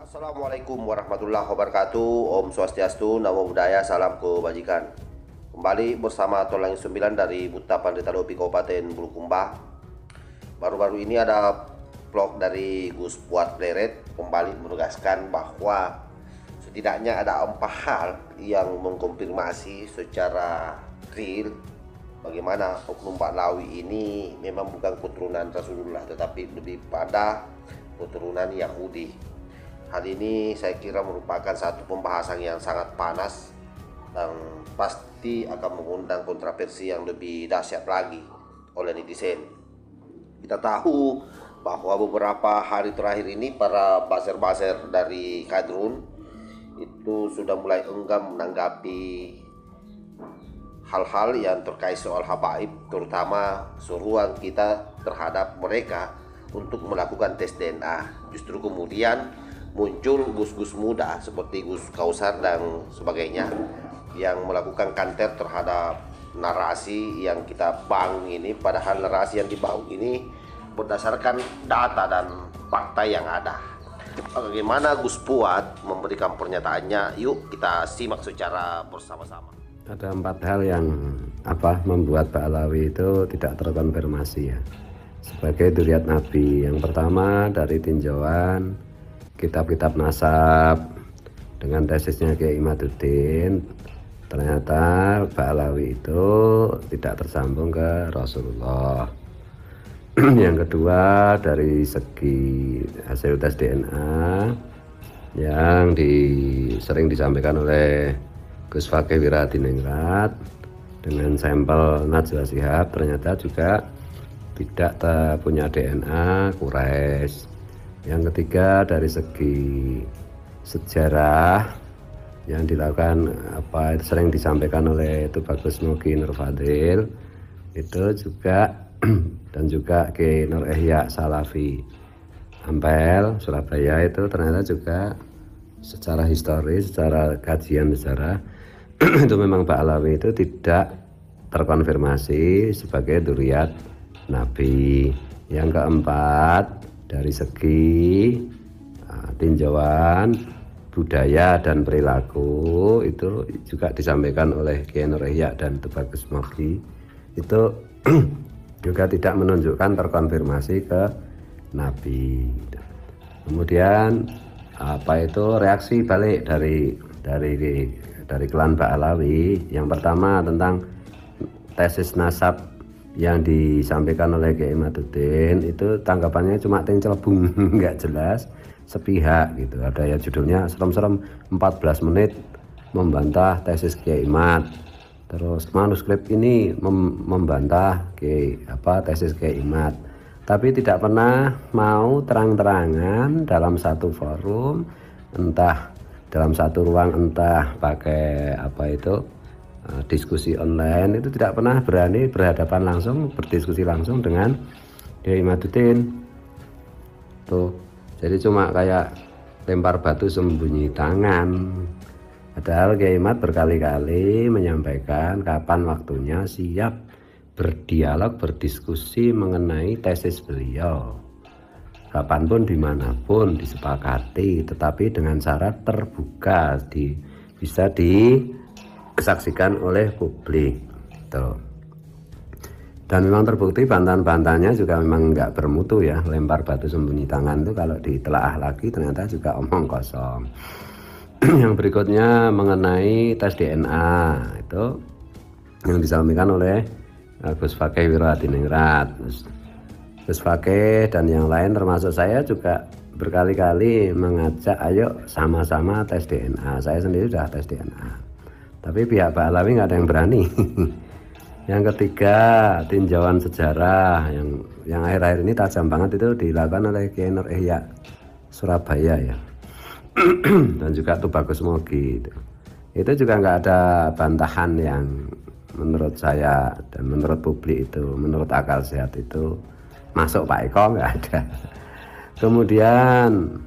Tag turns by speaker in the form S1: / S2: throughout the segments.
S1: Assalamualaikum warahmatullahi wabarakatuh. Om Swastiastu, Namo Buddhaya, salam kebajikan. Kembali bersama Tolang 9 dari Buta Pandita Lopi Kabupaten Bulukumba. Baru-baru ini ada vlog dari Gus Puat Pleret kembali menegaskan bahwa setidaknya ada 4 hal yang mengkonfirmasi secara real bagaimana oknum Ba'lawi ini memang bukan keturunan Rasulullah tetapi lebih pada keturunan Yahudi. Hal ini saya kira merupakan satu pembahasan yang sangat panas dan pasti akan mengundang kontroversi yang lebih dahsyat lagi oleh netizen. Kita tahu bahwa beberapa hari terakhir ini para buzzer-buzzer dari Kadrun itu sudah mulai enggan menanggapi hal-hal yang terkait soal habaib, terutama seruan kita terhadap mereka untuk melakukan tes DNA. Justru kemudian muncul gus-gus muda seperti Gus Kausar dan sebagainya yang melakukan kanter terhadap narasi yang kita bangun ini, padahal narasi yang dibangun ini berdasarkan data dan fakta yang ada. Bagaimana Gus Puat memberikan pernyataannya? Yuk kita simak secara bersama-sama.
S2: Ada 4 hal yang membuat Ba'lawi itu tidak terkonfirmasi ya sebagai dzurriyyat Nabi. Yang pertama dari tinjauan kitab-kitab nasab dengan tesisnya Kiai Imaduddin, ternyata Ba'lawi itu tidak tersambung ke Rasulullah. Yang kedua dari segi hasil tes DNA yang sering disampaikan oleh Gus Fakih Wiradiningrat dengan sampel Najwa Shihab, ternyata juga tidak punya DNA Quraisy. Yang ketiga dari segi sejarah yang dilakukan sering disampaikan oleh Tubagus Mugi Nur Fadil itu juga dan juga Ki Nur Ihya Salafi Ampel Surabaya itu ternyata juga secara historis, secara kajian sejarah itu memang Ba'lawi itu tidak terkonfirmasi sebagai dzurriyyat Nabi. Yang keempat dari segi tinjauan budaya dan perilaku itu juga disampaikan oleh Kiai Nur Ihya dan Tubagus Mugi itu juga tidak menunjukkan terkonfirmasi ke Nabi. Kemudian reaksi balik dari klan Ba'lawi. Yang pertama tentang tesis nasab yang disampaikan oleh Kiai Imaduddin itu tanggapannya cuma celebung, nggak jelas, sepihak gitu. Ada ya judulnya serem-serem 14 menit membantah tesis Kiai Imad. Terus manuskrip ini membantah tesis Kiai Imad. Tapi tidak pernah mau terang-terangan dalam satu forum, entah dalam satu ruang, entah pakai diskusi online, itu tidak pernah berani berhadapan langsung, berdiskusi langsung dengan Kiai Imaduddin tuh. Jadi cuma kayak lempar batu sembunyi tangan. Padahal Kiai Imad berkali-kali menyampaikan kapan waktunya siap berdialog, berdiskusi mengenai tesis beliau, kapanpun dimanapun disepakati, tetapi dengan syarat terbuka, bisa disaksikan oleh publik tuh. Dan memang terbukti bantahan-bantahannya juga memang nggak bermutu ya. Lempar batu sembunyi tangan itu kalau ditelaah lagi ternyata juga omong kosong. Yang berikutnya mengenai tes DNA itu yang disampaikan oleh Gus Fakih Wiradiningrat, Gus Fakih dan yang lain termasuk saya juga berkali-kali mengajak ayo sama-sama tes DNA. Saya sendiri sudah tes DNA, tapi pihak Ba'lawi nggak ada yang berani. Yang ketiga tinjauan sejarah yang akhir-akhir ini tajam banget itu dilakukan oleh Kiai Nur Ihya Surabaya ya dan juga Tubagus Mugi itu juga nggak ada bantahan yang menurut saya dan menurut publik itu, menurut akal sehat itu masuk Pak Eko, nggak ada. Kemudian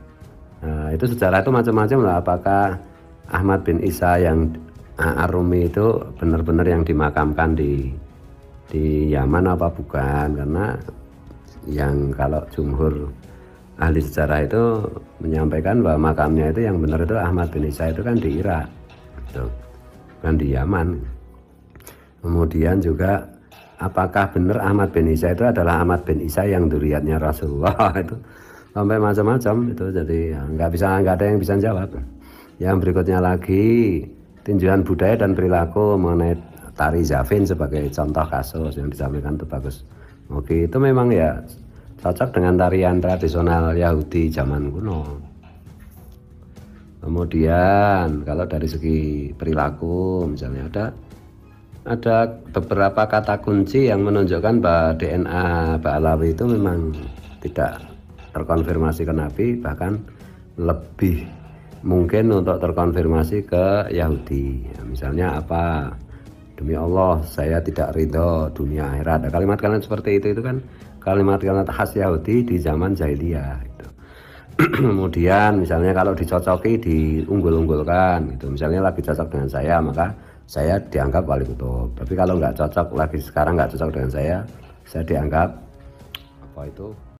S2: itu sejarah itu macam-macam lah, apakah Ahmad bin Isa yang Ar-Rumi itu benar-benar yang dimakamkan di Yaman apa bukan, karena yang kalau jumhur ahli sejarah itu menyampaikan bahwa makamnya itu yang benar itu Ahmad bin Isa itu kan di Irak, gitu, kan di Yaman. Kemudian juga apakah benar Ahmad bin Isa itu adalah Ahmad bin Isa yang dzurriyyatnya Rasulullah itu sampai macam-macam itu, jadi ya, nggak ada yang bisa jawab. Yang berikutnya lagi, tinjauan budaya dan perilaku mengenai tari Zafin sebagai contoh kasus yang disampaikan itu bagus. Oke, itu memang ya cocok dengan tarian tradisional Yahudi zaman kuno. Kemudian kalau dari segi perilaku misalnya ada beberapa kata kunci yang menunjukkan bahwa DNA Ba'alawi itu memang tidak terkonfirmasi ke Nabi, bahkan lebih mungkin untuk terkonfirmasi ke Yahudi. Misalnya apa? Demi Allah saya tidak ridho dunia akhirat. Ada kalimat-kalimat seperti itu kan kalimat-kalimat khas Yahudi di zaman jahiliyah gitu. Kemudian misalnya kalau dicocoki diunggul-unggulkan gitu, misalnya lagi cocok dengan saya maka saya dianggap wali kutub, tapi kalau nggak cocok lagi sekarang nggak cocok dengan saya dianggap apa itu